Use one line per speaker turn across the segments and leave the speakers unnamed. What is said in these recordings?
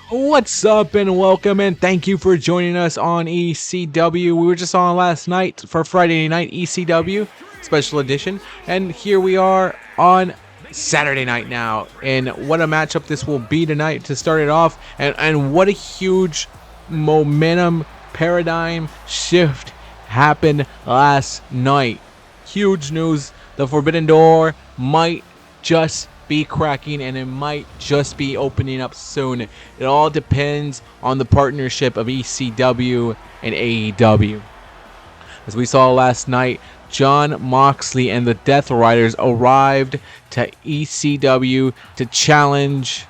What's up and welcome and thank you for joining us on ECW. We were just on last night for Friday night ECW special edition, and here we are on Saturday night now. And what a matchup this will be tonight to start it off, and what a huge momentum paradigm shift happened last night. Huge news. The Forbidden Door might just be cracking, and it might just be opening up soon. It all depends on the partnership of ECW and AEW. As we saw last night, Jon Moxley and the Death Riders arrived to ECW to challenge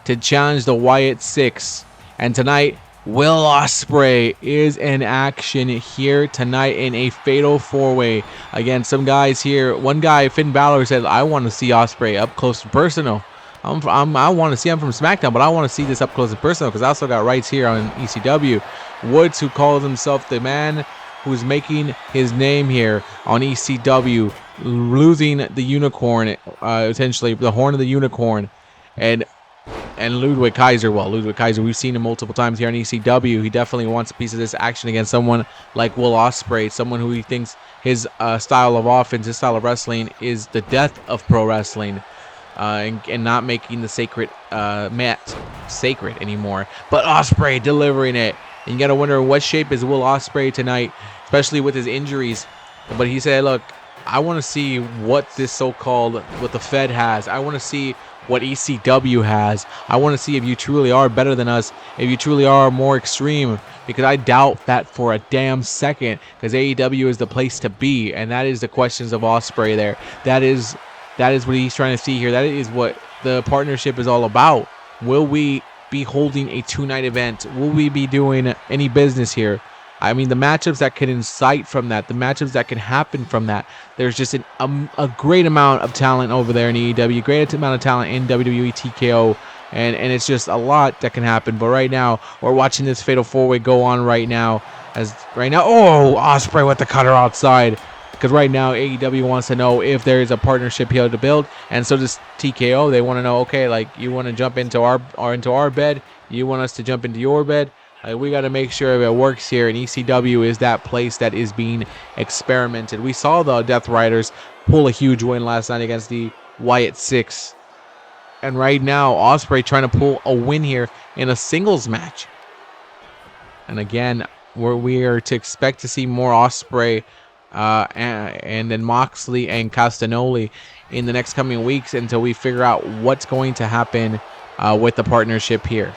the Wyatt Six. And tonight, Will Ospreay is in action here tonight in a fatal four-way. Again, some guys here. One guy, Finn Bálor, said, "I want to see Ospreay up close and personal. I want to see him from SmackDown, but I want to see this up close and personal because I also got rights here on ECW." Woods, who calls himself the man who's making his name here on ECW, losing the unicorn, essentially the horn of the unicorn, and Ludwig Kaiser. Well, Ludwig Kaiser, we've seen him multiple times here on ECW. He definitely wants a piece of this action against someone like Will Ospreay, someone who he thinks his style of offense, his style of wrestling is the death of pro wrestling, and not making the sacred mat sacred anymore. But Ospreay delivering it. And you got to wonder, what shape is Will Ospreay tonight, especially with his injuries. But he said, look, I want to see what this so-called, what the Fed has. I want to see what ECW has. I want to see if you truly are better than us, if you truly are more extreme, because I doubt that for a damn second, because AEW is the place to be, and that is the questions of Ospreay there. That is what he's trying to see here. That is what the partnership is all about. Will we be holding a two-night event? Will we be doing any business here? I mean, the matchups that can incite from that, the matchups that can happen from that, there's just a great amount of talent over there in AEW, great amount of talent in WWE TKO, and it's just a lot that can happen. But right now, we're watching this fatal four-way go on right now. Oh, Ospreay with the cutter outside. Because right now, AEW wants to know if there is a partnership here to build, and so does TKO. They want to know, okay, like, you want to jump into our bed, you want us to jump into your bed. We got to make sure if it works here, and ECW is that place that is being experimented. We saw the Death Riders pull a huge win last night against the Wyatt Six. And right now, Ospreay trying to pull a win here in a singles match. And again, we are to expect to see more Ospreay and then Moxley and Castagnoli in the next coming weeks until we figure out what's going to happen with the partnership here.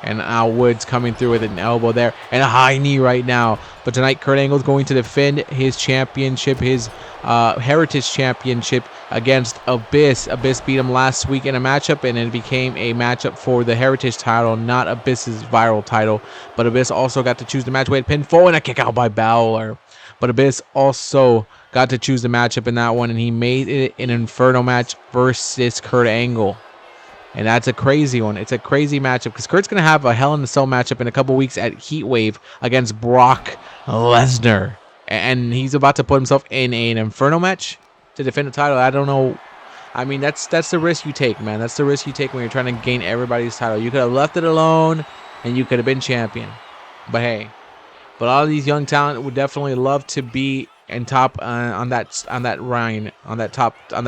And now Woods coming through with an elbow there and a high knee right now. But tonight, Kurt Angle's going to defend his championship, his Heritage Championship against Abyss. Abyss beat him last week in a matchup, and it became a matchup for the Heritage title, not Abyss's viral title. But Abyss also got to choose the match with pinfall and a kick out by Bálor. But Abyss also got to choose the matchup in that one, and he made it an Inferno match versus Kurt Angle. And that's a crazy one. It's a crazy matchup because Kurt's going to have a Hell in a Cell matchup in a couple weeks at Heatwave against Brock Lesnar. And he's about to put himself in an Inferno match to defend the title. I don't know. I mean, that's the risk you take, man. That's the risk you take when you're trying to gain everybody's title. You could have left it alone and you could have been champion. But hey, but all of these young talent would definitely love to be and top on that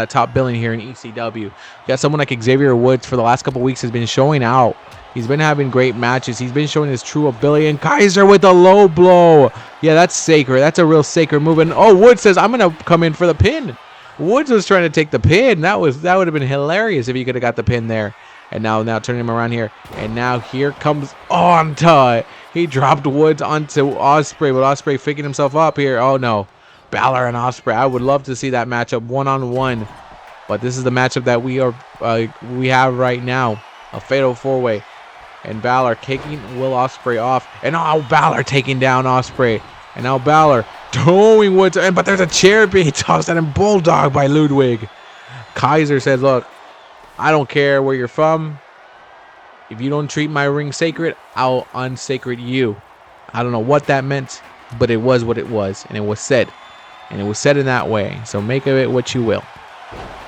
top billing here in ECW. You got someone like Xavier Woods for the last couple weeks has been showing out. He's been having great matches. He's been showing his true ability. And Kaiser with a low blow. Yeah, that's sacred. That's a real sacred move. And oh, Woods says, "I'm gonna come in for the pin." Woods was trying to take the pin. That would have been hilarious if he could have got the pin there. And now turning him around here. And now here comes Onta. He dropped Woods onto Ospreay, but Ospreay picking himself up here. Oh no. Bálor and Ospreay. I would love to see that matchup one-on-one, but this is the matchup that we have right now, a fatal four-way, and Bálor kicking Will Ospreay off, and now Bálor taking down Ospreay, and now Bálor throwing Woods, but there's a chair being tossed at him, bulldog by Ludwig. Kaiser says, "Look, I don't care where you're from. If you don't treat my ring sacred, I'll unsacred you." I don't know what that meant, but it was what it was, and it was said. And it was said in that way. So make of it what you will.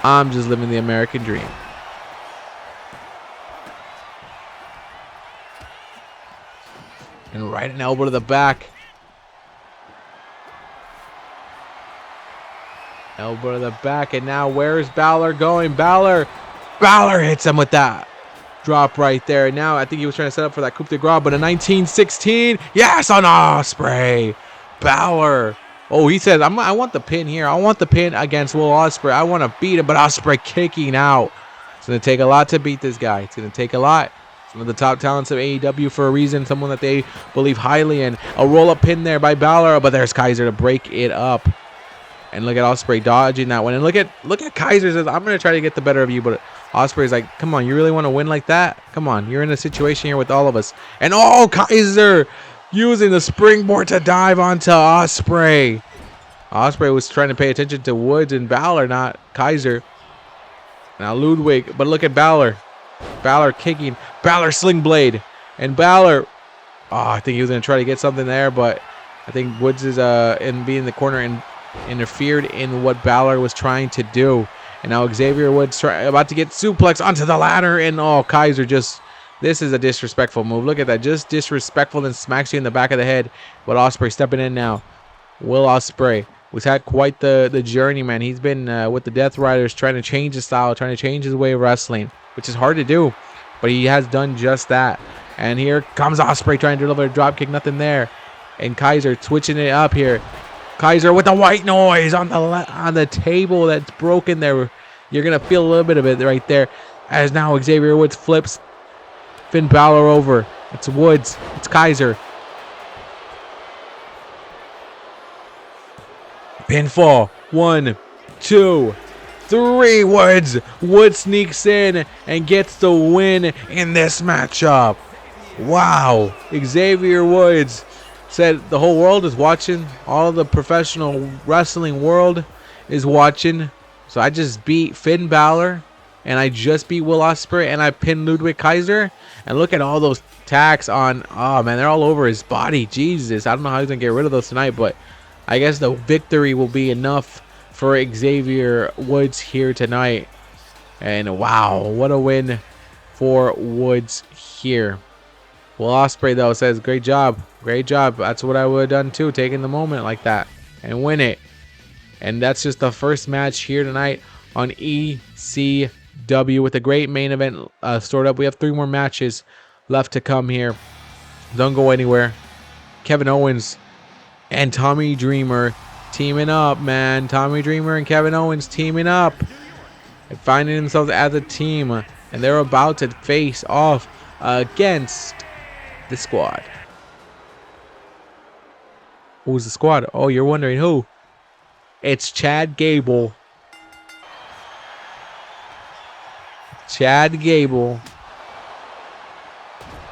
I'm just living the American dream. And right an elbow to the back. Elbow to the back. And now where's Bálor going? Bálor hits him with that drop right there. Now I think he was trying to set up for that coup de grace, but a 1916. Yes, on Ospreay. Bálor. Oh, he says, I want the pin here. I want the pin against Will Ospreay. I want to beat him, but Ospreay kicking out. It's going to take a lot to beat this guy. It's going to take a lot. One of the top talents of AEW for a reason. Someone that they believe highly in. A roll-up pin there by Bálor, but there's Kaiser to break it up. And look at Ospreay dodging that one. And look at Kaiser says, I'm going to try to get the better of you, but Ospreay's like, come on, you really want to win like that? Come on, you're in a situation here with all of us. And oh, Kaiser using the springboard to dive onto Ospreay. Ospreay was trying to pay attention to Woods and Bálor, not Kaiser. Now Ludwig, but look at Bálor. Bálor kicking. Bálor sling blade. And Bálor, I think he was going to try to get something there, but I think Woods is in being in the corner and interfered in what Bálor was trying to do. And now Xavier Woods about to get suplex onto the ladder, and Kaiser just, this is a disrespectful move. Look at that, just disrespectful, and smacks you in the back of the head. But Ospreay stepping in now. Will Ospreay was had quite the journey, man. He's been with the Death Riders trying to change his style, trying to change his way of wrestling, which is hard to do, but he has done just that. And here comes Ospreay trying to deliver a dropkick, nothing there. And Kaiser switching it up here. Kaiser with the white noise on the table that's broken there. You're going to feel a little bit of it right there. As now Xavier Woods flips Finn Bálor over. It's Woods. It's Kaiser. Pinfall. 1, 2, 3. Woods. Woods sneaks in and gets the win in this matchup. Wow. Xavier Woods said the whole world is watching. All of the professional wrestling world is watching. So I just beat Finn Bálor, and I just beat Will Ospreay, and I pinned Ludwig Kaiser. And look at all those tacks on. Oh man, they're all over his body. Jesus, I don't know how he's gonna get rid of those tonight, but I guess the victory will be enough for Xavier Woods here tonight. And wow, what a win for Woods here. Will Ospreay though says, great job. Great job. That's what I would have done too, taking the moment like that and win it. And that's just the first match here tonight on ECW with a great main event stored up. We have 3 more matches left to come here. Don't go anywhere. Kevin Owens and Tommy Dreamer teaming up, man. Tommy Dreamer and Kevin Owens teaming up and finding themselves as a team. And they're about to face off against the Squad. Who's the Squad? Oh, you're wondering who? It's Chad Gable. Chad Gable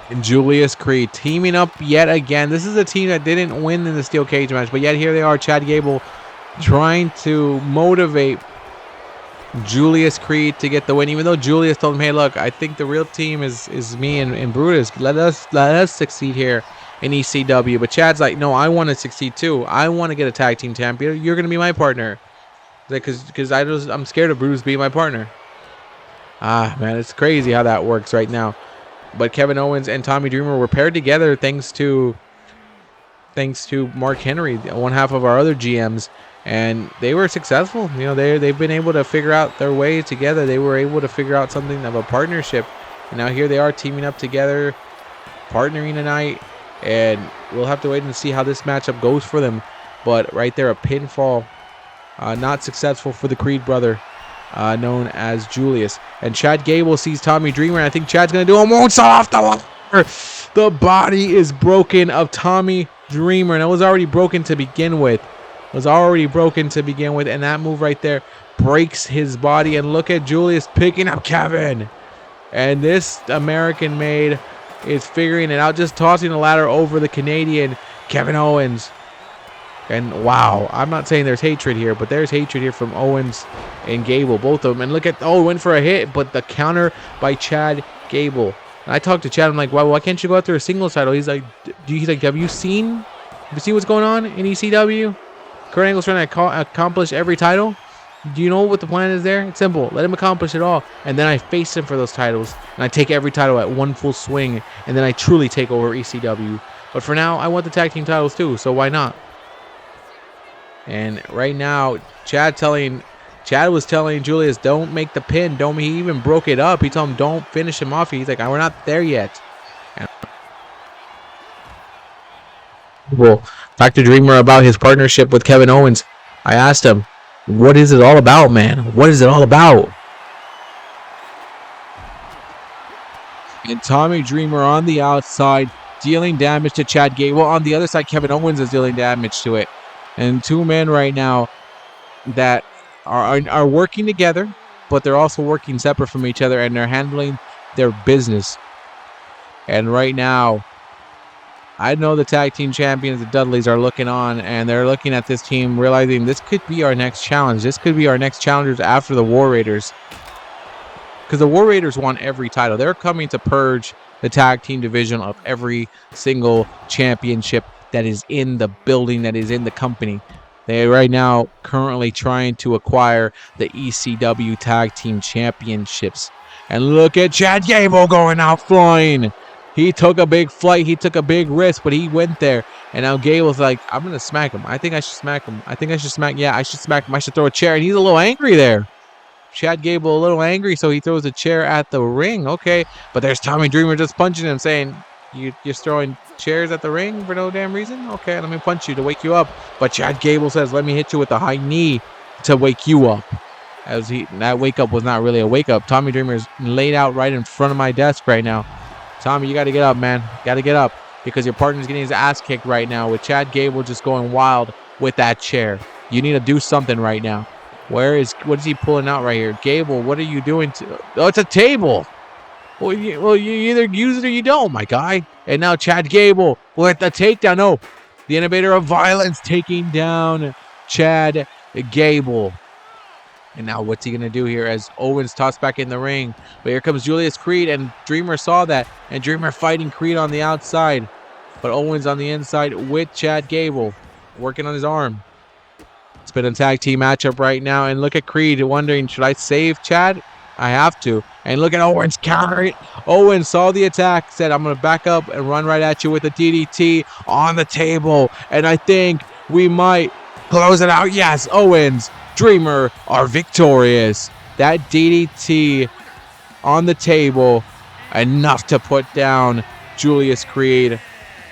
and Julius Creed teaming up yet again. This is a team that didn't win in the steel cage match, but yet here they are, Chad Gable trying to motivate Julius Creed to get the win, even though Julius told him, hey look, I think the real team is me and Brutus. Let us succeed here in ECW. But Chad's like, no, I want to succeed too. I want to get a tag team champion. You're gonna be my partner. Because I'm scared of Brutus being my partner. Man, it's crazy how that works right now. But Kevin Owens and Tommy Dreamer were paired together thanks to Mark Henry, one half of our other GMs, and they were successful. You know, they've been able to figure out their way together. They were able to figure out something of a partnership, and now here they are teaming up together, partnering tonight, and we'll have to wait and see how this matchup goes for them. But right there, a pinfall, not successful for the Creed brother, known as Julius. And Chad Gable sees Tommy Dreamer, and I think Chad's going to do a moonsault off the ladder. The body is broken of Tommy Dreamer, and it was already broken to begin with. And that move right there breaks his body. And look at Julius picking up Kevin. And this American made is figuring it out, just tossing the ladder over the Canadian Kevin Owens. And wow, I'm not saying there's hatred here, but there's hatred here from Owens and Gable, both of them. And look at, went for a hit, but the counter by Chad Gable. And I talked to Chad, I'm like, why can't you go after a singles title? He's like, have you seen what's going on in ECW? Kurt Angle's trying to accomplish every title. Do you know what the plan is there? It's simple. Let him accomplish it all. And then I face him for those titles. And I take every title at one full swing. And then I truly take over ECW. But for now, I want the tag team titles too, so why not? And right now, Chad was telling Julius, don't make the pin. He even broke it up. He told him, don't finish him off. He's like, we're not there yet. And well, talk to Dreamer about his partnership with Kevin Owens. I asked him, what is it all about, man? What is it all about? And Tommy Dreamer on the outside, dealing damage to Chad Gable. On the other side, Kevin Owens is dealing damage to it. And two men right now that are working together, but they're also working separate from each other, and they're handling their business. And right now, I know the tag team champions, the Dudleys, are looking on, and they're looking at this team, realizing this could be our next challenge. This could be our next challengers after the War Raiders. Because the War Raiders want every title. They're coming to purge the tag team division of every single championship that is in the building, that is in the company. They right now currently trying to acquire the ECW tag team championships. And look at Chad Gable going out flying. He took a big flight. He took a big risk, but he went there. And now Gable's like, I'm going to smack him. I think I should smack him. Yeah, I should smack him. I should throw a chair. And he's a little angry there. Chad Gable a little angry, so he throws a chair at the ring. Okay, but there's Tommy Dreamer just punching him, saying, you're throwing chairs at the ring for no damn reason? Okay, let me punch you to wake you up. But Chad Gable says, let me hit you with the high knee to wake you up. That wake up was not really a wake up. Tommy Dreamer is laid out right in front of my desk right now. Tommy, you got to get up, man. Got to get up, because your partner's getting his ass kicked right now with Chad Gable just going wild with that chair. You need to do something right now. What is he pulling out right here? Gable, what are you doing? Oh, it's a table. Well, you either use it or you don't, my guy. And now Chad Gable with the takedown. No, the innovator of violence taking down Chad Gable. And now what's he going to do here as Owens tossed back in the ring? But here comes Julius Creed, and Dreamer saw that. And Dreamer fighting Creed on the outside. But Owens on the inside with Chad Gable, working on his arm. It's been a tag team matchup right now. And look at Creed wondering, should I save Chad? I have to. And look at Owens counter it. Owens saw the attack, said, I'm going to back up and run right at you with a DDT on the table. And I think we might close it out. Yes, Owens, Dreamer are victorious. That DDT on the table, enough to put down Julius Creed.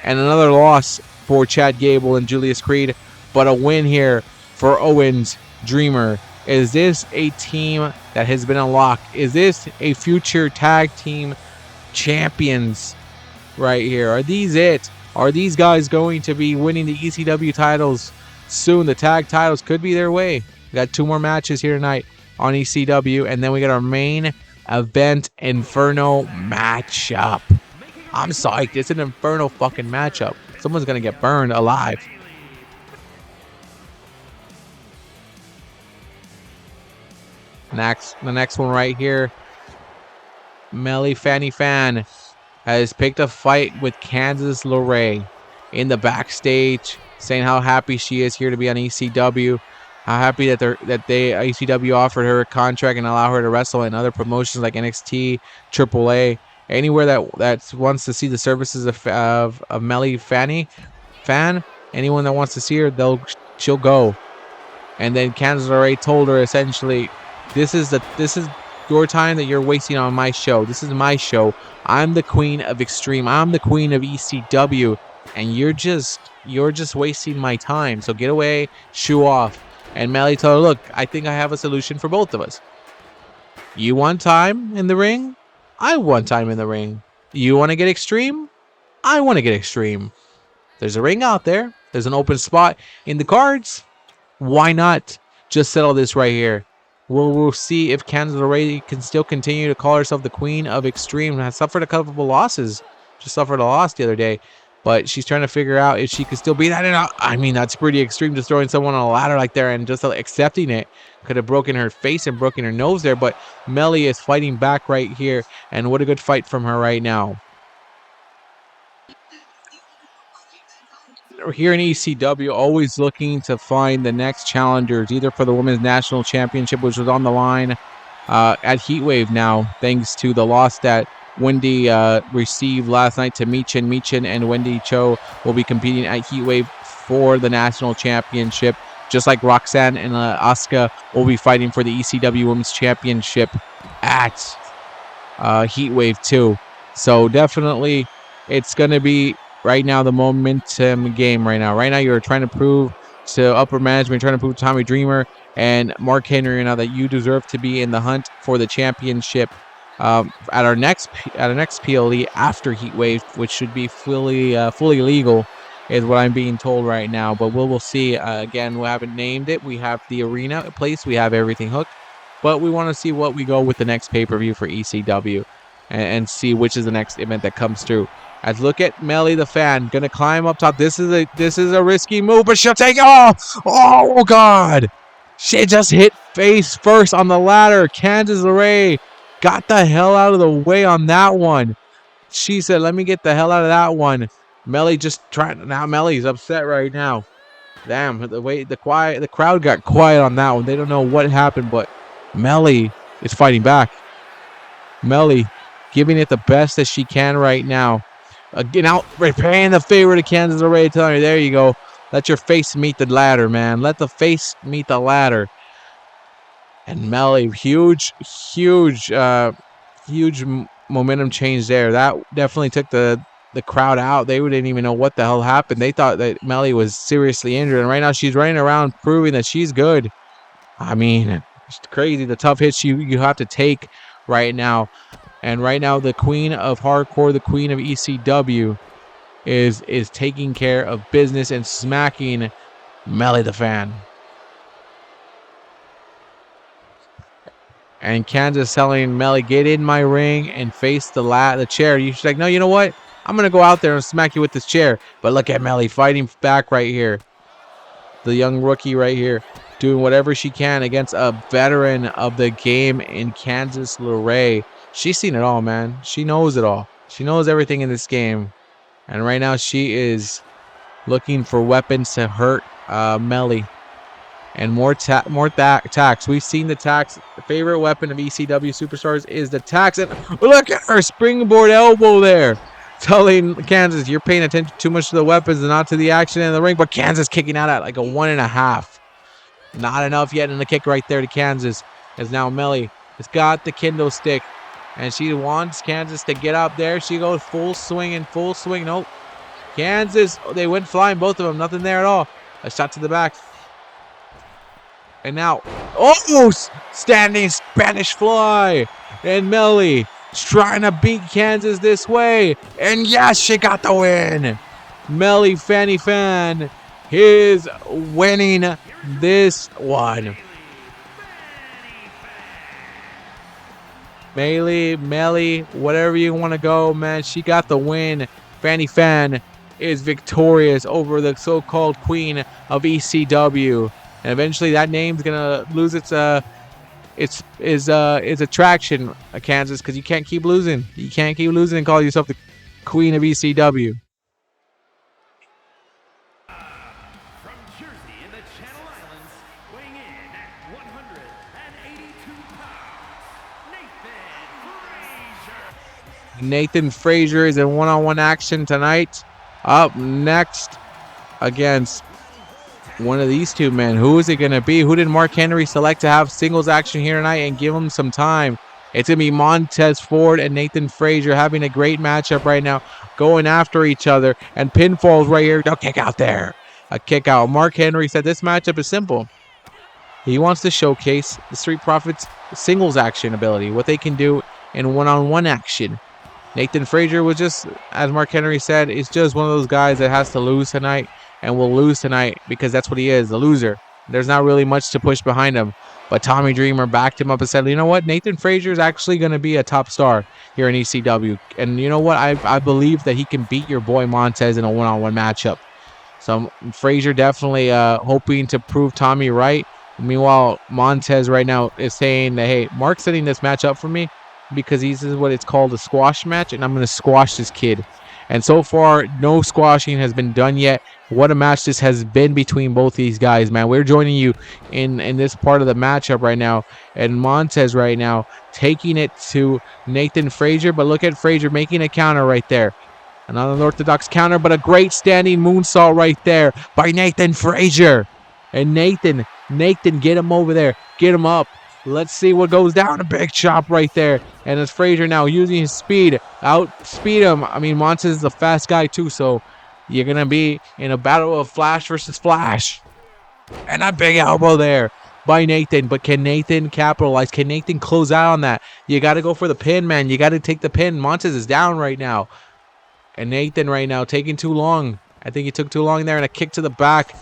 And another loss for Chad Gable and Julius Creed, but a win here for Owens, Dreamer. Is this a team that has been unlocked? Is this a future tag team champions right here? Are these it? Are these guys going to be winning the ECW titles soon? The tag titles could be their way. We got 2 more matches here tonight on ECW, and then we got our main event Inferno matchup. I'm psyched. It's an Inferno fucking matchup. Someone's going to get burned alive. The next one right here, Fanny has picked a fight with Candice LeRae in the backstage, saying how happy she is here to be on ECW, how happy that ECW offered her a contract and allow her to wrestle in other promotions like NXT, AAA, anywhere that wants to see the services of Fanny. Anyone that wants to see her, she'll go. And then Candice LeRae told her essentially, This is your time that you're wasting on my show. This is my show. I'm the queen of Extreme. I'm the queen of ECW, and you're just wasting my time. So get away, shoo off. And Melly told her, look, I think I have a solution for both of us. You want time in the ring? I want time in the ring. You want to get extreme? I want to get extreme. There's a ring out there. There's an open spot in the cards. Why not just settle this right here? We'll see if Candice LeRae can still continue to call herself the Queen of Extreme. Has suffered a couple of losses. Just suffered a loss the other day. But she's trying to figure out if she could still be that. And I mean, that's pretty extreme, just throwing someone on a ladder like there and just accepting it. Could have broken her face and broken her nose there. But Melly is fighting back right here. And what a good fight from her right now. Here in ECW, always looking to find the next challengers, either for the Women's National Championship, which was on the line at Heatwave now, thanks to the loss that Wendy received last night to Michin. Michin and Wendy Cho will be competing at Heatwave for the national championship, just like Roxanne and Asuka will be fighting for the ECW Women's Championship at Heatwave 2. So definitely it's going to be right now the momentum game right now. Right now you're trying to prove to upper management, trying to prove to Tommy Dreamer and Mark Henry now that you deserve to be in the hunt for the championship at our next PLE after Heatwave, which should be fully legal, is what I'm being told right now. But we'll see. Again, we haven't named it. We have the arena place. We have everything hooked. But we want to see what we go with the next pay-per-view for ECW and see which is the next event that comes through. As look at Melly the Fan, gonna climb up top. This is a risky move, but she'll take it. Oh God! She just hit face first on the ladder. Candice LeRae got the hell out of the way on that one. She said, "Let me get the hell out of that one." Melly just trying. Now Melly's upset right now. Damn, the crowd got quiet on that one. They don't know what happened, but Melly is fighting back. Melly giving it the best that she can right now. Again, out repaying the favor to Candice LeRae, telling her, there you go. Let your face meet the ladder, man. Let the face meet the ladder. And Melly, huge momentum change there. That definitely took the crowd out. They didn't even know what the hell happened. They thought that Melly was seriously injured. And right now she's running around proving that she's good. I mean, it's crazy the tough hits you have to take right now. And right now the queen of hardcore, the queen of ECW is taking care of business and smacking Melly the Fan. And Candice telling Melly, get in my ring and face the chair. She's like, no, you know what? I'm going to go out there and smack you with this chair. But look at Melly fighting back right here. The young rookie right here doing whatever she can against a veteran of the game in Candice LeRae. She's seen it all, man. She knows it all. She knows everything in this game. And right now she is looking for weapons to hurt Melly. And more tacks. We've seen the tacks. The favorite weapon of ECW superstars is the tacks. And look at her springboard elbow there. Telling Candice, you're paying attention too much to the weapons and not to the action in the ring. But Candice kicking out at like a 1.5. Not enough yet in the kick right there to Candice. As now Melly has got the kendo stick. And she wants Candice to get up there. She goes full swing and full swing. Nope. Candice, they went flying, both of them. Nothing there at all. A shot to the back. And now, standing Spanish fly. And Melly trying to beat Candice this way. And yes, she got the win. Melly Fanny Fan is winning this one. Melly, whatever you want to go, man. She got the win. Fanny Fan is victorious over the so-called queen of ECW. And eventually that name's gonna lose its attraction, Kansas, because you can't keep losing. You can't keep losing and call yourself the queen of ECW.
From Jersey in the Channel Islands, weighing in at 182 pounds,
Nathan Frazer is in one-on-one action tonight. Up next against one of these two men. Who is it going to be? Who did Mark Henry select to have singles action here tonight and give him some time? It's going to be Montez Ford and Nathan Frazer having a great matchup right now, going after each other. And pinfalls right here. No kick out there. A kick out. Mark Henry said this matchup is simple. He wants to showcase the Street Profits singles action ability, what they can do in one-on-one action. Nathan Frazer was just, as Mark Henry said, is just one of those guys that has to lose tonight and will lose tonight because that's what he is, a loser. There's not really much to push behind him. But Tommy Dreamer backed him up and said, you know what? Nathan Frazer is actually going to be a top star here in ECW. And you know what? I believe that he can beat your boy Montez in a one-on-one matchup. So Frazer definitely hoping to prove Tommy right. Meanwhile, Montez right now is saying that, hey, Mark's setting this match up for me because this is what it's called, a squash match, and I'm going to squash this kid. And so far, no squashing has been done yet. What a match this has been between both these guys, man. We're joining you in this part of the matchup right now. And Montez right now taking it to Nathan Frazer. But look at Frazer making a counter right there. Another unorthodox counter, but a great standing moonsault right there by Nathan Frazer. And Nathan, get him over there. Get him up. Let's see what goes down. A big chop right there. And it's Frazer now using his speed. Outspeed him. I mean, Montez is a fast guy too, so you're going to be in a battle of Flash versus Flash. And a big elbow there by Nathan. But can Nathan capitalize? Can Nathan close out on that? You got to go for the pin, man. You got to take the pin. Montez is down right now. And Nathan right now taking too long. I think he took too long there, and a kick to the back.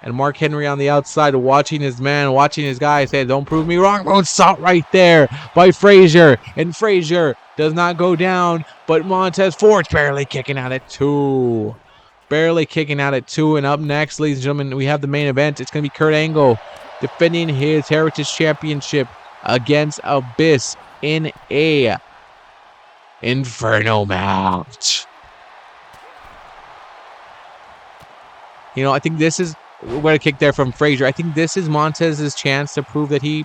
And Mark Henry on the outside watching his man, watching his guy say, don't prove me wrong. Moonsault right there by Frazer. And Frazer does not go down, but Montez Ford's barely kicking out at 2. Barely kicking out at 2. And up next, ladies and gentlemen, we have the main event. It's going to be Kurt Angle defending his Heritage Championship against Abyss in a Inferno match. You know, I think this is what a kick there from Frazer. I think this is Montez's chance to prove that he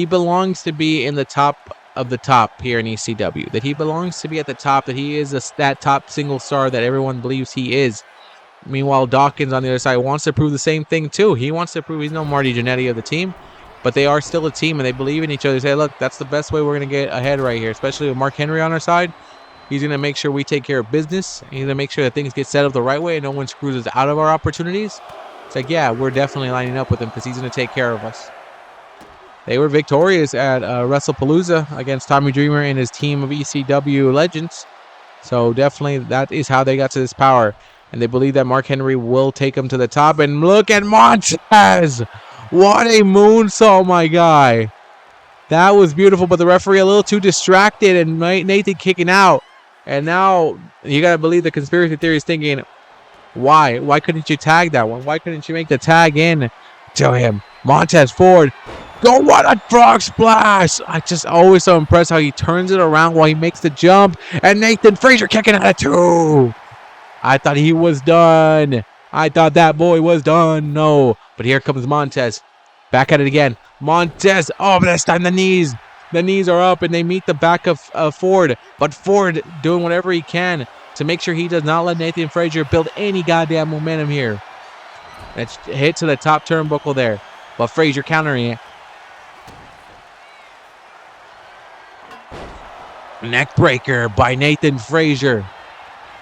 belongs to be in the top of the top here in ECW. That he belongs to be at the top. That he is that top single star that everyone believes he is. Meanwhile, Dawkins on the other side wants to prove the same thing too. He wants to prove he's no Marty Jannetty of the team. But they are still a team, and they believe in each other. They say, look, that's the best way we're going to get ahead right here, especially with Mark Henry on our side. He's going to make sure we take care of business. He's going to make sure that things get set up the right way and no one screws us out of our opportunities. It's like, yeah, we're definitely lining up with him because he's going to take care of us. They were victorious at WrestlePalooza against Tommy Dreamer and his team of ECW legends. So definitely that is how they got to this power. And they believe that Mark Henry will take them to the top. And look at Montez! What a moonsault, my guy. That was beautiful, but the referee a little too distracted and Nathan kicking out. And now you got to believe the conspiracy theory is thinking, why? Why couldn't you tag that one? Why couldn't you make the tag in to him? Montez Ford. Go, what a frog splash. I just always so impressed how he turns it around while he makes the jump. And Nathan Frazer kicking out at 2. I thought he was done. I thought that boy was done. No. But here comes Montez. Back at it again. Montez. Oh, but this time the knees. The knees are up and they meet the back of Ford. But Ford doing whatever he can to make sure he does not let Nathan Frazer build any goddamn momentum here. It's hit to the top turnbuckle there. But Frazer countering it. Neck breaker by Nathan Frazer.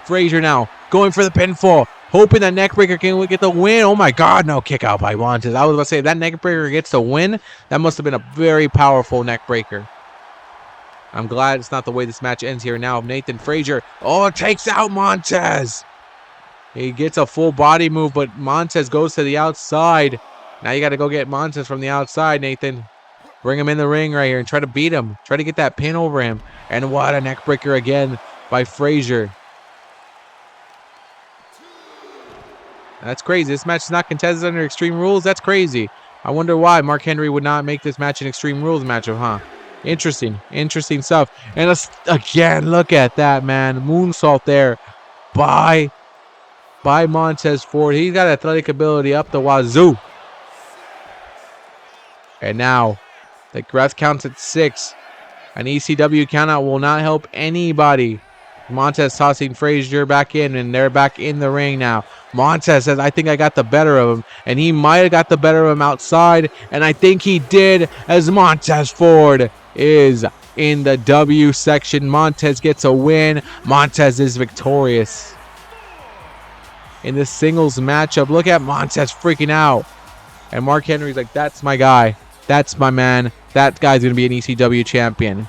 Frazer now going for the pinfall. Hoping that neckbreaker can get the win. Oh my God, no, kick out by Montez. I was about to say, if that neckbreaker gets the win, that must have been a very powerful neckbreaker. I'm glad it's not the way this match ends here now. Nathan Frazer, oh, takes out Montez. He gets a full body move, but Montez goes to the outside. Now you got to go get Montez from the outside, Nathan. Bring him in the ring right here and try to beat him. Try to get that pin over him. And what a neckbreaker again by Frazer. That's crazy. This match is not contested under Extreme Rules. That's crazy. I wonder why Mark Henry would not make this match an Extreme Rules matchup, huh? Interesting. Interesting stuff. And again, look at that, man. Moonsault there by Montez Ford. He's got athletic ability up the wazoo. And now the ref counts at 6. An ECW countout will not help anybody. Montez tossing Frazer back in, and they're back in the ring now. Montez says, I think I got the better of him. And he might have got the better of him outside. And I think he did, as Montez Ford is in the W section. Montez gets a win. Montez is victorious in this singles matchup. Look at Montez freaking out. And Mark Henry's like, that's my guy. That's my man. That guy's going to be an ECW champion.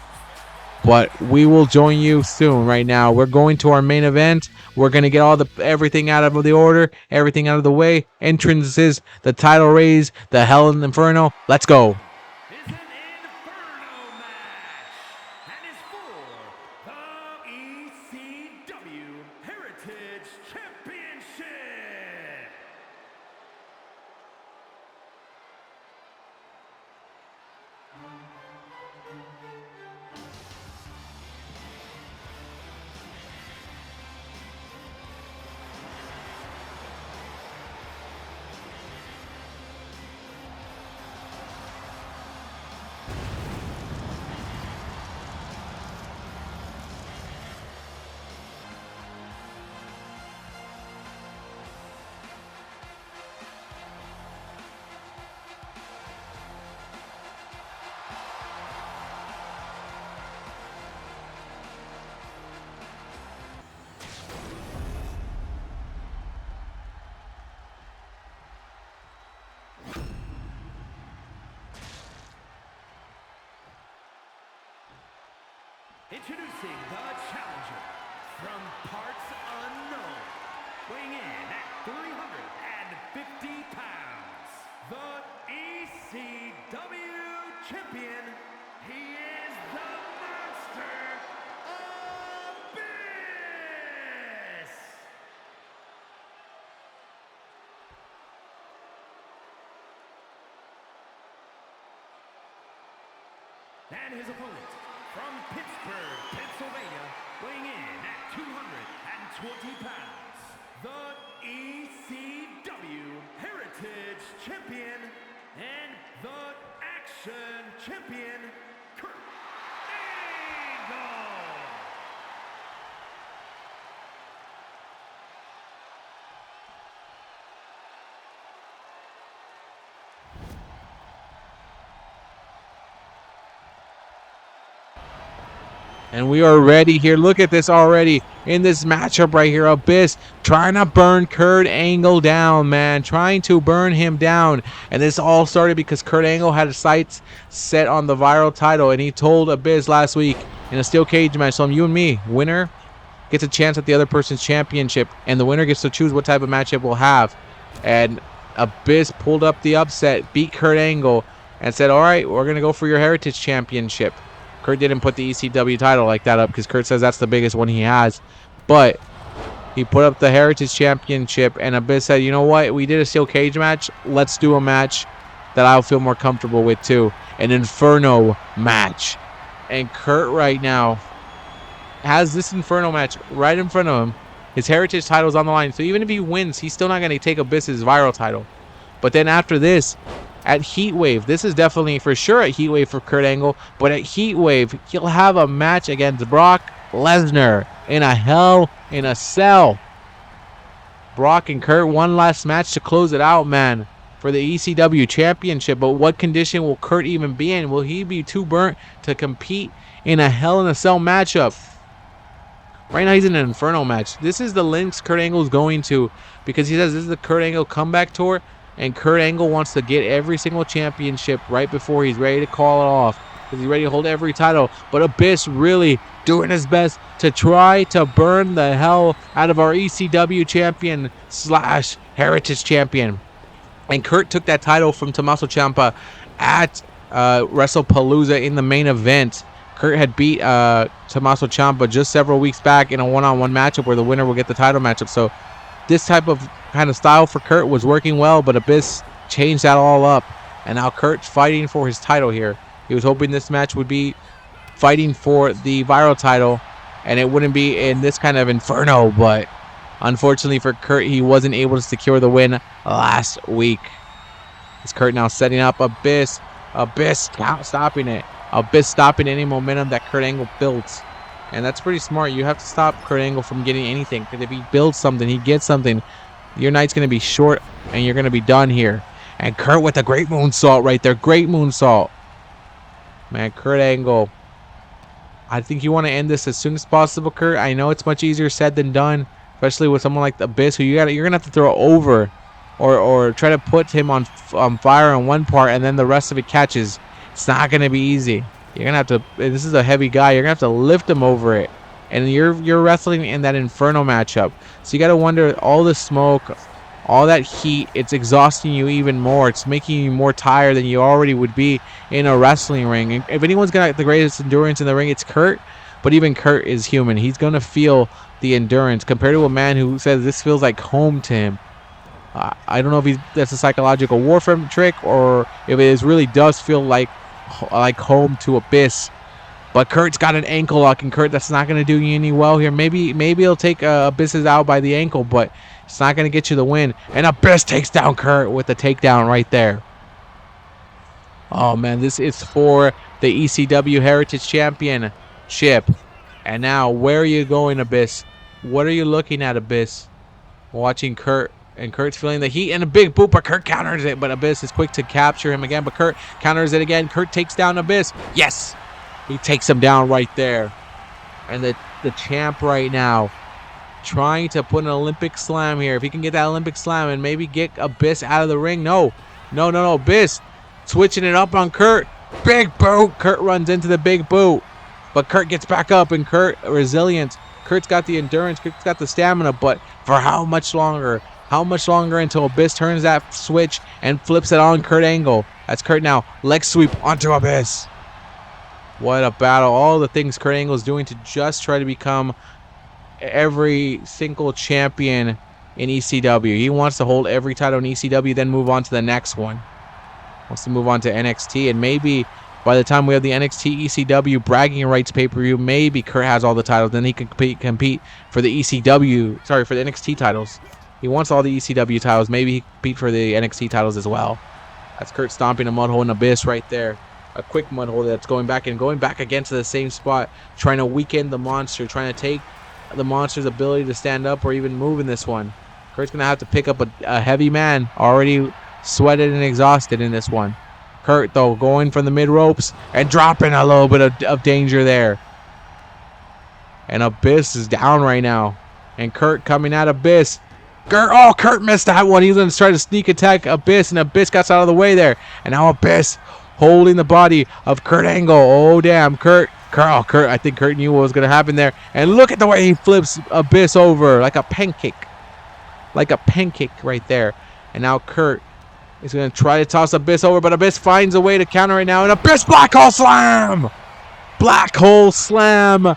But we will join you soon. Right now, we're going to our main event. We're going to get everything out of the order, everything out of the way. Entrances, the title raise, the Hell in the Inferno. Let's go.
Is an Inferno match and is for the ECW Heritage Championship. Introducing the challenger from parts unknown, weighing in at 350 pounds, the ECW champion. He is the Master Abyss. And his opponent, from Pittsburgh, Pennsylvania, weighing in at 220 pounds, the ECW Heritage Champion and the Action Champion, Kurt Angle.
And we are ready here. Look at this already in this matchup right here. Abyss trying to burn Kurt Angle down, man. Trying to burn him down. And this all started because Kurt Angle had his sights set on the viral title. And he told Abyss last week in a steel cage match, so you and me, winner gets a chance at the other person's championship. And the winner gets to choose what type of matchup we'll have. And Abyss pulled up the upset, beat Kurt Angle, and said, all right, we're going to go for your Heritage Championship. Kurt didn't put the ECW title like that up because Kurt says that's the biggest one he has. But he put up the Heritage Championship, and Abyss said, you know what? We did a steel cage match. Let's do a match that I'll feel more comfortable with too. An Inferno match. And Kurt right now has this Inferno match right in front of him. His Heritage title is on the line. So even if he wins, he's still not going to take Abyss's viral title. But then after this, at Heatwave, this is definitely for sure at Heatwave for Kurt Angle, but at Heatwave, he'll have a match against Brock Lesnar in a Hell in a Cell. Brock and Kurt, one last match to close it out, man, for the ECW Championship. But what condition will Kurt even be in? Will he be too burnt to compete in a Hell in a Cell matchup? Right now, he's in an Inferno match. This is the links Kurt Angle is going to because he says this is the Kurt Angle comeback tour. And Kurt Angle wants to get every single championship right before he's ready to call it off. Because he's ready to hold every title. But Abyss really doing his best to try to burn the hell out of our ECW champion / Heritage champion. And Kurt took that title from Tommaso Ciampa at WrestlePalooza in the main event. Kurt had beat Tommaso Ciampa just several weeks back in a one-on-one matchup where the winner will get the title matchup. So this type of kind of style for Kurt was working well, but Abyss changed that all up. And now Kurt's fighting for his title here. He was hoping this match would be fighting for the viral title, and it wouldn't be in this kind of inferno, but unfortunately for Kurt, he wasn't able to secure the win last week. Is Kurt now setting up Abyss? Abyss stopping it. Abyss stopping any momentum that Kurt Angle builds. And that's pretty smart. You have to stop Kurt Angle from getting anything. Because if he builds something, he gets something, your night's going to be short and you're going to be done here. And Kurt with a great moonsault right there. Great moonsault. Man, Kurt Angle. I think you want to end this as soon as possible, Kurt. I know it's much easier said than done. Especially with someone like the Abyss who you're going to have to throw over. Or try to put him on fire on one part and then the rest of it catches. It's not going to be easy. You're going to have to, this is a heavy guy, you're going to have to lift him over it. And you're wrestling in that Inferno matchup. So you got to wonder, all the smoke, all that heat, it's exhausting you even more. It's making you more tired than you already would be in a wrestling ring. And if anyone's got the greatest endurance in the ring, it's Kurt. But even Kurt is human. He's going to feel the endurance compared to a man who says this feels like home to him. I don't know if that's a psychological warfare trick or if it really does feel like home to Abyss. But Kurt's got an ankle lock, and Kurt, that's not going to do you any well here. Maybe he'll take Abyss's out by the ankle, but it's not going to get you the win. And Abyss takes down Kurt with the takedown right there. Oh, man, this is for the ECW Heritage Championship. And now, where are you going, Abyss? What are you looking at, Abyss? Watching Kurt. And Kurt's feeling the heat and a big boot, but Kurt counters it. But Abyss is quick to capture him again. But Kurt counters it again. Kurt takes down Abyss. Yes! He takes him down right there. And the champ right now trying to put an Olympic slam here. If he can get that Olympic slam and maybe get Abyss out of the ring. No. Abyss switching it up on Kurt. Big boot. Kurt runs into the big boot. But Kurt gets back up, and Kurt resilient. Kurt's got the endurance. Kurt's got the stamina. But for how much longer? How much longer until Abyss turns that switch and flips it on Kurt Angle? That's Kurt now. Leg sweep onto Abyss. What a battle. All the things Kurt Angle is doing to just try to become every single champion in ECW. He wants to hold every title in ECW, then move on to the next one. Wants to move on to NXT, and maybe by the time we have the NXT ECW bragging rights pay-per-view, maybe Kurt has all the titles. Then he can compete for the ECW, sorry, for the NXT titles. He wants all the ECW titles. Maybe he can compete for the NXT titles as well. That's Kurt stomping a mud hole in Abyss right there. A quick mud hole that's going back again to the same spot, trying to weaken the monster, trying to take the monster's ability to stand up or even move in this one. Kurt's going to have to pick up a heavy man, already sweated and exhausted in this one. Kurt, though, going from the mid-ropes and dropping a little bit of danger there. And Abyss is down right now. And Kurt coming at Abyss. Kurt missed that one. He's going to try to sneak attack Abyss, and Abyss got out of the way there. And now Abyss holding the body of Kurt Angle. Oh, damn. Kurt, I think Kurt knew what was going to happen there. And look at the way he flips Abyss over like a pancake. Like a pancake right there. And now Kurt is going to try to toss Abyss over, but Abyss finds a way to counter right now. And Abyss Black Hole Slam! Black Hole Slam!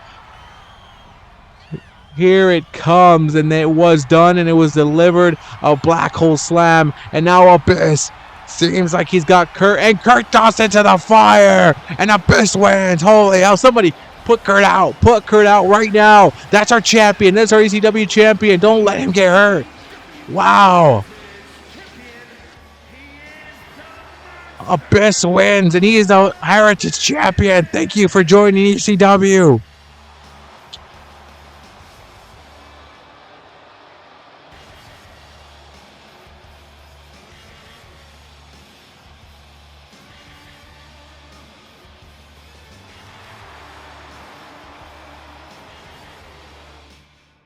Here it comes, and it was done, and it was delivered. A Black Hole Slam. And now Abyss seems like he's got Kurt, and Kurt tossed into the fire, and Abyss wins. Holy hell, somebody put Kurt out. Put Kurt out right now. That's our champion. That's our ECW champion. Don't let him get hurt. Wow. Abyss wins, and he is the Heritage champion. Thank you for joining ECW.